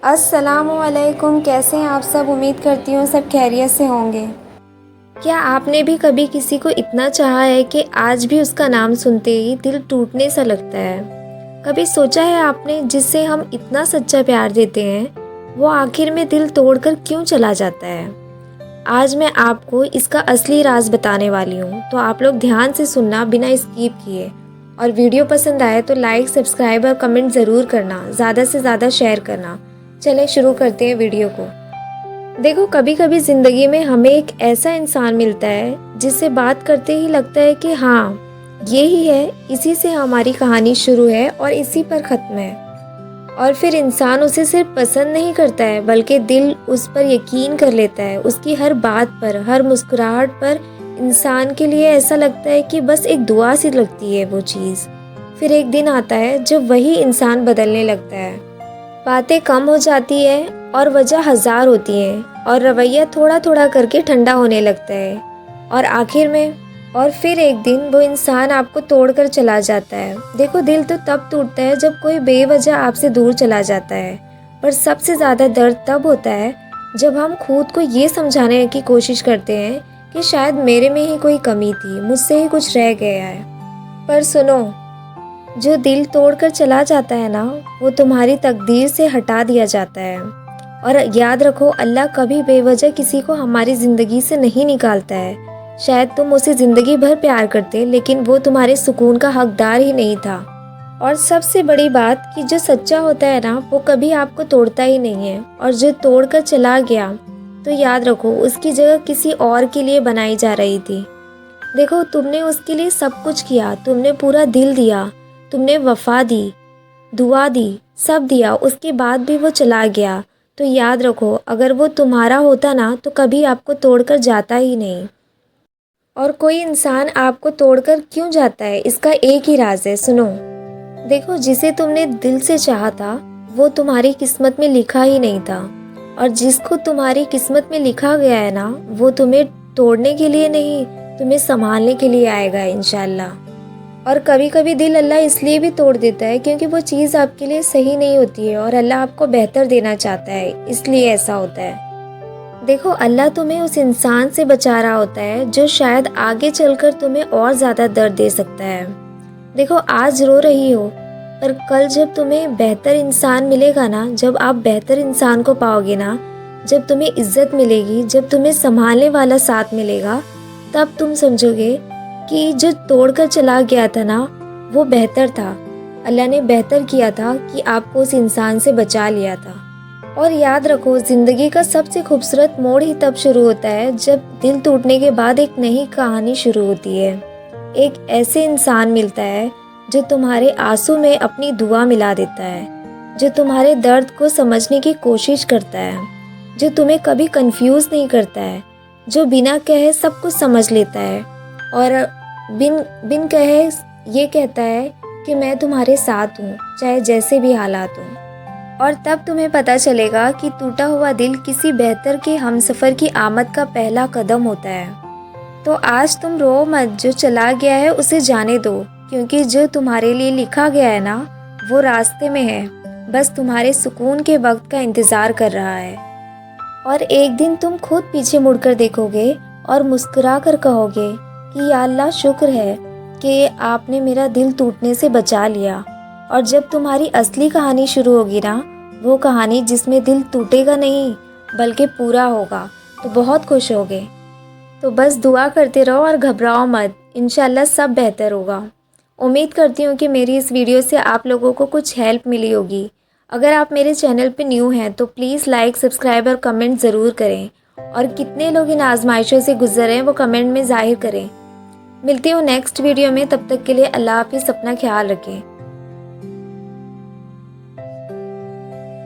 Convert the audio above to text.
السلام علیکم، کیسے ہیں آپ سب؟ امید کرتی ہوں سب خیریت سے ہوں گے۔ کیا آپ نے بھی کبھی کسی کو اتنا چاہا ہے کہ آج بھی اس کا نام سنتے ہی دل ٹوٹنے سا لگتا ہے؟ کبھی سوچا ہے آپ نے جس سے ہم اتنا سچا پیار دیتے ہیں وہ آخر میں دل توڑ کر کیوں چلا جاتا ہے؟ آج میں آپ کو اس کا اصلی راز بتانے والی ہوں، تو آپ لوگ دھیان سے سننا بنا اسکیپ کیے، اور ویڈیو پسند آئے تو لائک، سبسکرائب اور کمنٹ ضرور کرنا، زیادہ سے زیادہ شیئر کرنا۔ چلیں شروع کرتے ہیں ویڈیو کو۔ دیکھو، کبھی کبھی زندگی میں ہمیں ایک ایسا انسان ملتا ہے جس سے بات کرتے ہی لگتا ہے کہ ہاں یہی ہے، اسی سے ہماری کہانی شروع ہے اور اسی پر ختم ہے۔ اور پھر انسان اسے صرف پسند نہیں کرتا ہے بلکہ دل اس پر یقین کر لیتا ہے، اس کی ہر بات پر، ہر مسکراہٹ پر۔ انسان کے لیے ایسا لگتا ہے کہ بس ایک دعا سی لگتی ہے وہ چیز۔ پھر ایک دن آتا ہے جب وہی انسان بدلنے لگتا ہے، باتیں کم ہو جاتی ہے اور وجہ ہزار ہوتی ہیں، اور رویہ تھوڑا تھوڑا کر کے ٹھنڈا ہونے لگتا ہے، اور آخر میں پھر ایک دن وہ انسان آپ کو توڑ کر چلا جاتا ہے۔ دیکھو، دل تو تب ٹوٹتا ہے جب کوئی بے وجہ آپ سے دور چلا جاتا ہے، پر سب سے زیادہ درد تب ہوتا ہے جب ہم خود کو یہ سمجھانے کی کوشش کرتے ہیں کہ شاید میرے میں ہی کوئی کمی تھی، مجھ سے ہی کچھ رہ گیا ہے۔ پر سنو، جو دل توڑ کر چلا جاتا ہے نا، وہ تمہاری تقدیر سے ہٹا دیا جاتا ہے۔ اور یاد رکھو، اللہ کبھی بے وجہ کسی کو ہماری زندگی سے نہیں نکالتا ہے۔ شاید تم اسے زندگی بھر پیار کرتے، لیکن وہ تمہارے سکون کا حقدار ہی نہیں تھا۔ اور سب سے بڑی بات کہ جو سچا ہوتا ہے نا، وہ کبھی آپ کو توڑتا ہی نہیں ہے، اور جو توڑ کر چلا گیا تو یاد رکھو اس کی جگہ کسی اور کے لیے بنائی جا رہی تھی۔ دیکھو، تم نے اس کے لیے سب کچھ کیا، تم نے پورا دل دیا، تم نے وفا دی، دعا دی، سب دیا، اس کے بعد بھی وہ چلا گیا تو یاد رکھو اگر وہ تمہارا ہوتا نا تو کبھی آپ کو توڑ کر جاتا ہی نہیں۔ اور کوئی انسان آپ کو توڑ کر کیوں جاتا ہے، اس کا ایک ہی راز ہے، سنو۔ دیکھو، جسے تم نے دل سے چاہا تھا وہ تمہاری قسمت میں لکھا ہی نہیں تھا، اور جس کو تمہاری قسمت میں لکھا گیا ہے نا، وہ تمہیں توڑنے کے لیے نہیں، تمہیں سنبھالنے کے لیے آئے گا انشاءاللہ۔ اور کبھی کبھی دل اللہ اس لیے بھی توڑ دیتا ہے کیونکہ وہ چیز آپ کے لیے صحیح نہیں ہوتی ہے، اور اللہ آپ کو بہتر دینا چاہتا ہے، اس لیے ایسا ہوتا ہے۔ دیکھو، اللہ تمہیں اس انسان سے بچا رہا ہوتا ہے جو شاید آگے چل کر تمہیں اور زیادہ درد دے سکتا ہے۔ دیکھو، آج رو رہی ہو، پر کل جب تمہیں بہتر انسان ملے گا نا، جب آپ بہتر انسان کو پاؤ گے نا، جب تمہیں عزت ملے گی، جب تمہیں سنبھالنے والا ساتھ ملے گا، تب تم سمجھو گے کہ جو توڑ کر چلا گیا تھا نا وہ بہتر تھا۔ اللہ نے بہتر کیا تھا کہ آپ کو اس انسان سے بچا لیا تھا۔ اور یاد رکھو، زندگی کا سب سے خوبصورت موڑ ہی تب شروع ہوتا ہے جب دل ٹوٹنے کے بعد ایک نئی کہانی شروع ہوتی ہے۔ ایک ایسے انسان ملتا ہے جو تمہارے آنسو میں اپنی دعا ملا دیتا ہے، جو تمہارے درد کو سمجھنے کی کوشش کرتا ہے، جو تمہیں کبھی کنفیوز نہیں کرتا ہے، جو بنا کہے سب کچھ سمجھ لیتا ہے، اور بن کہے یہ کہتا ہے کہ میں تمہارے ساتھ ہوں، چاہے جیسے بھی حالات ہوں۔ اور تب تمہیں پتہ چلے گا کہ ٹوٹا ہوا دل کسی بہتر کے ہمسفر کی آمد کا پہلا قدم ہوتا ہے۔ تو آج تم رو مت، جو چلا گیا ہے اسے جانے دو، کیونکہ جو تمہارے لیے لکھا گیا ہے نا وہ راستے میں ہے، بس تمہارے سکون کے وقت کا انتظار کر رہا ہے۔ اور ایک دن تم خود پیچھے مڑ کر دیکھو گے اور مسکرا کر کہو گے کہ یا اللہ، شکر ہے کہ آپ نے میرا دل ٹوٹنے سے بچا لیا۔ اور جب تمہاری اصلی کہانی شروع ہوگی نا، وہ کہانی جس میں دل ٹوٹے گا نہیں بلکہ پورا ہوگا، تو بہت خوش ہوگے۔ تو بس دعا کرتے رہو اور گھبراؤ مت، انشاءاللہ سب بہتر ہوگا۔ امید کرتی ہوں کہ میری اس ویڈیو سے آپ لوگوں کو کچھ ہیلپ ملی ہوگی۔ اگر آپ میرے چینل پہ نیو ہیں تو پلیز لائک، سبسکرائب اور کمنٹ ضرور کریں، اور کتنے لوگ ان آزمائشوں سے گزر رہے ہیں وہ کمنٹ میں ظاہر کریں۔ ملتی ہوں نیکسٹ ویڈیو میں، تب تک کے لیے اللہ حافظ، اپنا خیال رکھیں۔